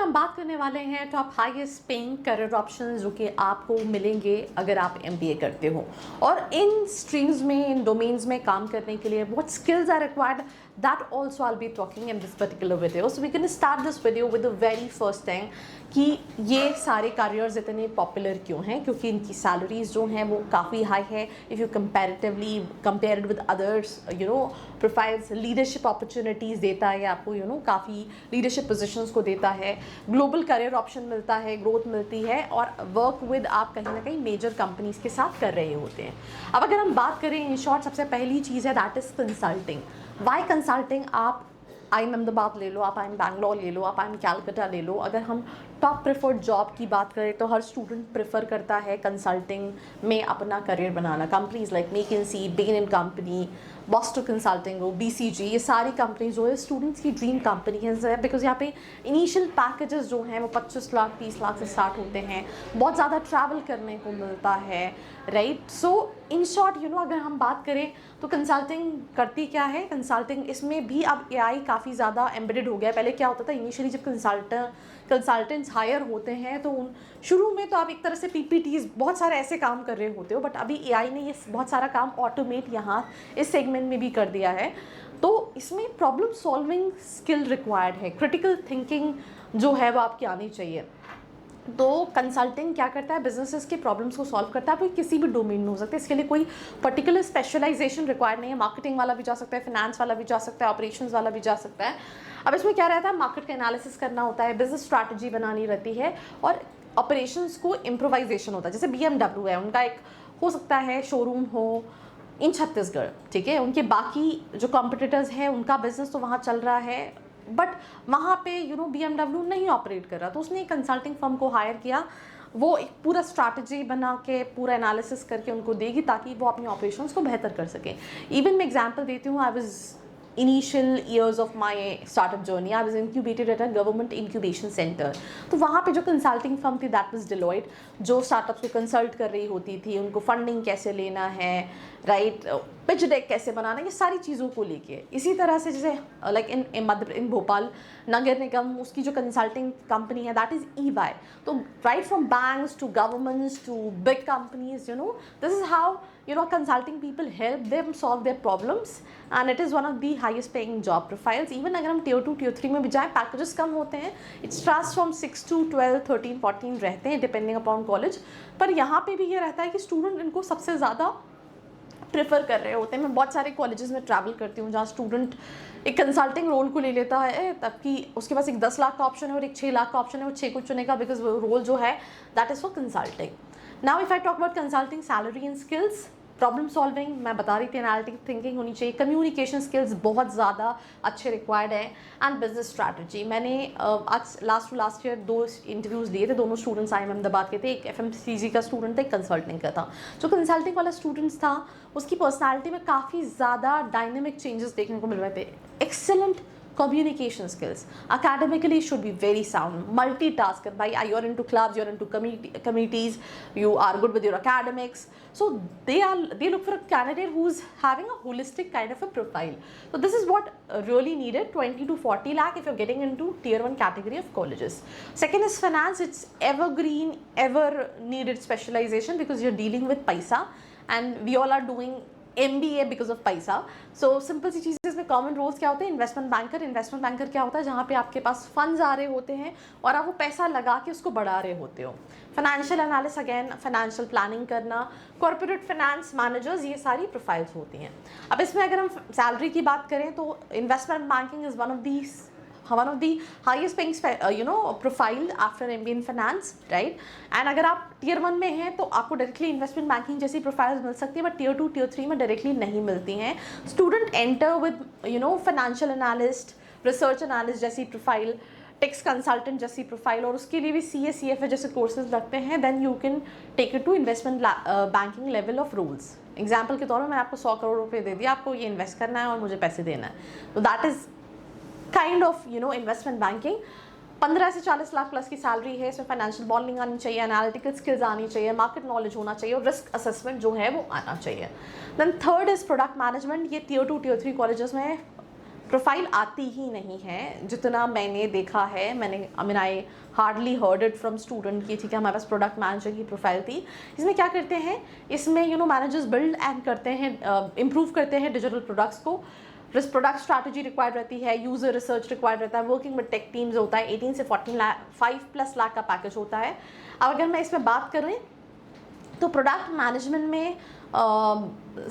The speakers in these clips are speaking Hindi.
में हम बात करने वाले हैं top highest paying career options जो कि आपको मिलेंगे अगर आप एमबीए करते हो। और इन स्ट्रीम्स में, इन डोमेन्स में काम करने के लिए what skills are required, that also I'll be talking in this particular video. So we can start this video with the very first thing कि ये सारे करियर्स इतने पॉपुलर क्यों हैं, क्योंकि इनकी सैलरीज जो हैं वो काफ़ी हाई है if you comparatively compared with others profiles. Leadership opportunities देता है आपको, काफ़ी लीडरशिप पोजीशंस को देता है, ग्लोबल करियर ऑप्शन मिलता है, ग्रोथ मिलती है, और वर्क विद आप कहीं ना कहीं मेजर कंपनीज के साथ कर रहे होते हैं। अब अगर हम बात करें इन शॉर्ट, सबसे पहली चीज़ है that is consulting. Why consulting? आप IIM अहमदाबाद ले लो, आप IIM बैंगलोर ले लो, आप IIM कैलकटा ले लो। अगर हम टॉप प्रेफर्ड जॉब की बात करें तो हर स्टूडेंट प्रेफर करता है कंसल्टिंग में अपना करियर बनाना। Companies like McKinsey, Bain and company, Boston consulting हो, BCG, ये सारी कंपनीज जो है स्टूडेंट्स की ड्रीम कंपनी है, बिकॉज यहाँ पे इनिशियल पैकेजेस जो हैं वो 25 लाख 30 लाख से स्टार्ट होते हैं, बहुत ज़्यादा ट्रैवल करने को मिलता है, राइट। सो इन शॉर्ट अगर हम बात करें तो कंसल्टिंग करती क्या है? कंसल्टिंग इसमें भी अब AI काफ़ी ज़्यादा एम्बेडेड हो गया है। पहले क्या होता था, इनिशियली जब कंसल्टेंट्स हायर होते हैं तो शुरू में तो आप एक तरह से PPTs बहुत सारे ऐसे काम कर रहे होते हो, बट अभी AI ने ये बहुत सारा काम ऑटोमेट यहाँ इस सेगमेंट में भी कर दिया है। तो इसमें प्रॉब्लम सॉल्विंग स्किल रिक्वायर्ड है, क्रिटिकल थिंकिंग जो है वो आपकी आनी चाहिए। तो कंसल्टिंग क्या करता है? बिजनेसेस के प्रॉब्लम्स को सॉल्व करता है। कोई किसी भी डोमेन में हो सकता है, इसके लिए कोई पर्टिकुलर स्पेशलाइजेशन रिक्वायर्ड नहीं है। मार्केटिंग वाला भी जा सकता है, फाइनेंस वाला भी जा सकता है, ऑपरेशंस वाला भी जा सकता है। अब इसमें क्या रहता है? मार्केट का एनालिसिस करना होता है, बिजनेस स्ट्रैटेजी बनानी रहती है, और ऑपरेशंस को इम्प्रोवाइजेशन होता है। जैसे BMW है, उनका एक हो सकता है शोरूम हो इन छत्तीसगढ़, ठीक है, उनके बाकी जो कॉम्पिटिटर्स हैं उनका बिजनेस तो वहाँ चल रहा है, बट वहाँ पे BMW नहीं ऑपरेट कर रहा, तो उसने एक कंसल्टिंग फर्म को हायर किया। वो एक पूरा स्ट्रैटेजी बना के, पूरा एनालिसिस करके उनको देगी ताकि वो अपनी ऑपरेशंस को बेहतर कर सके। इवन मैं एग्जांपल देती हूँ, I was initial years of my startup journey, I was incubated at a government incubation center। तो वहाँ पे जो कंसल्टिंग फर्म थी दैट वाज डिलॉयट, जो स्टार्टअप्स को कंसल्ट कर रही होती थी, उनको फंडिंग कैसे लेना है, राइट, पिच डेक कैसे बनाना, ये सारी चीज़ों को लेके। इसी तरह से जैसे लाइक इन भोपाल नगर निगम, उसकी जो कंसल्टिंग कंपनी है दैट इज़ EY। तो right from banks to governments to big companies, this is how consulting people help them solve their problems, and it is one of the highest paying job profiles। even अगर हम tier 2 tier 3 में भी जाएँ, पैकेजेस कम होते हैं, it starts from 6 to 12 13 14 रहते हैं डिपेंडिंग अपॉन कॉलेज। पर यहाँ पे भी ये रहता है कि स्टूडेंट इनको सबसे ज़्यादा प्रेफर कर रहे होते हैं। मैं बहुत सारे कॉलेजेस में ट्रैवल करती हूँ जहाँ स्टूडेंट एक कंसल्टिंग रोल को ले लेता है, तबकि उसके पास एक 10 लाख का ऑप्शन है और एक 6 लाख का ऑप्शन है, वो 6 को चुनेगा बिकॉज वो रोल जो है that is for consulting. Now if I talk about consulting salary and skills, problem solving मैं बता रही थी, एनालिटिक थिंकिंग होनी चाहिए, कम्युनिकेशन स्किल्स बहुत ज़्यादा अच्छे रिक्वायर्ड है, एंड बिजनेस स्ट्रैटेजी। मैंने आज लास्ट ईयर 2 इंटरव्यूज़ लिए थे, दोनों स्टूडेंट्स IIM अहमदाबाद के थे, एक FMCG का स्टूडेंट था, एक कंसल्टिंग का था। जो कंसल्टिंग वाला स्टूडेंट्स था उसकी पर्सनैलिटी में काफ़ी ज़्यादा डायनेमिक चेंजेस देखने को मिल रहे थे। Excellent communication skills, academically should be very sound, multitasker, by you're into clubs, you're into committees, you are good with your academics, so they look for a candidate who's having a holistic kind of a profile. So this is what really needed, 20 to 40 lakh if you're getting into tier 1 category of colleges. Second is finance. It's evergreen, ever needed specialization because you're dealing with paisa, and we all are doing MBA because of पैसा। सो सिंपल सी चीज़ें इसमें कॉमन रोल्स क्या होते हैं? इन्वेस्टमेंट बैंकर क्या होता है? जहाँ पे आपके पास फंड्स आ रहे होते हैं और आप वो पैसा लगा के उसको बढ़ा रहे होते हो। Financial analyst, again financial planning करना, कॉर्पोरेट फाइनेंस मैनेजर्स, ये सारी प्रोफाइल्स होती हैं। अब इसमें अगर हम सैलरी की बात करें तो investment banking is one of the highest paying profile after MBA in finance, right? and अगर आप tier 1 में हैं तो आपको डायरेक्टली इन्वेस्टमेंट बैंकिंग जैसी प्रोफाइल्स मिल सकती है, बट tier 2 tier 3 में डायरेक्टली नहीं मिलती हैं। Student enter with financial analyst, research analyst जैसी प्रोफाइल, टैक्स कंसल्टेंट जैसी प्रोफाइल, और उसके लिए भी CA CFA जैसे कोर्सेज लगते हैं। Then you can take it to investment banking level of rules. Example के तौर पर मैंने आपको 100 करोड़ रुपये दे दिया, आपको ये इन्वेस्ट करना है और मुझे पैसे देना है, तो that is kind of investment banking. 15 से 40 लाख प्लस की सैलरी है। इसमें फाइनेंशियल मॉडलिंग आनी चाहिए, एनालिटिकल स्किल्स आनी चाहिए, मार्केट नॉलेज होना चाहिए, और रिस्क असेसमेंट जो है वो आना चाहिए। Then third is product management. ये tier 2 tier 3 कॉलेजेस में प्रोफाइल आती ही नहीं है जितना मैंने देखा है। I hardly heard it from student की, ठीक है, हमारे पास प्रोडक्ट मैनेजर की प्रोफाइल थी। इसमें क्या करते हैं, इसमें मैनेजर्स बिल्ड एंड करते हैं, इम्प्रूव करते हैं डिजिटल प्रोडक्ट्स को। प्रोडक्ट स्ट्रैटेजी रिक्वायर्ड रहती है, यूज़र रिसर्च रिक्वायर्ड रहता है, वर्किंग विद टेक टीम्स होता है, 18 से 5+ लाख का पैकेज होता है। अब अगर मैं इसमें बात करें तो प्रोडक्ट मैनेजमेंट में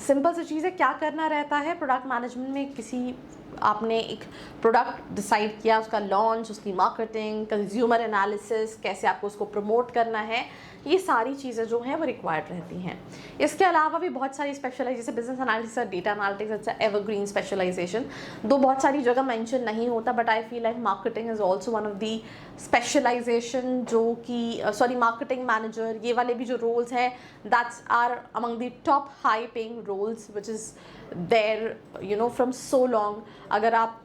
सिंपल सी चीज़ है, क्या करना रहता है प्रोडक्ट मैनेजमेंट में। आपने एक प्रोडक्ट डिसाइड किया, उसका लॉन्च, उसकी मार्केटिंग, कंज्यूमर एनालिसिस, कैसे आपको उसको प्रमोट करना है, ये सारी चीज़ें जो हैं वो रिक्वायर्ड रहती हैं। इसके अलावा भी बहुत सारी specialization, business analysis, data analytics, अच्छा एवरग्रीन स्पेशलाइजेशन, बहुत सारी जगह मेंशन नहीं होता, but I feel like marketing is also one of the specialization, जो कि मार्केटिंग मैनेजर, ये वाले भी जो रोल्स हैं, that's are among the top high paying roles which is there from so long. अगर आप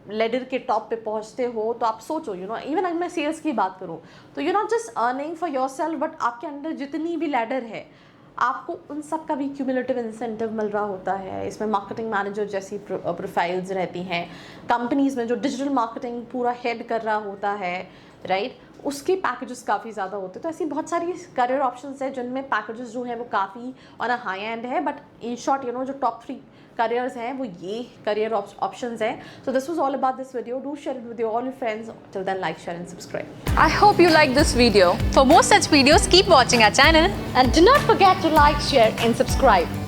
लेडर के टॉप पे पहुंचते हो तो आप सोचो, इवन अगर मैं सेल्स की बात करूं तो not just earning for your self, but आपके अंदर जितनी भी लेडर है आपको उन सब का भी क्यूमुलेटिव इंसेंटिव मिल रहा होता है। इसमें मार्केटिंग मैनेजर जैसी प्रोफाइल्स रहती हैं, कंपनीज में जो डिजिटल मार्केटिंग पूरा हेड कर रहा होता है, राइट, उसके पैकेजेस काफ़ी ज़्यादा होते हैं। तो ऐसी बहुत सारी करियर ऑप्शंस हैं जिनमें पैकेजेस जो हैं वो काफ़ी ऑन अ हाई एंड है, बट इन शॉर्ट जो टॉप 3 करियर्स हैं वो ये करियर ऑप्शंस हैं। So this was all about this video. Do share it with all your friends. Till then, like, share and subscribe. I hope you like this video. For more such videos, keep watching our channel. And do not forget to like, share and subscribe.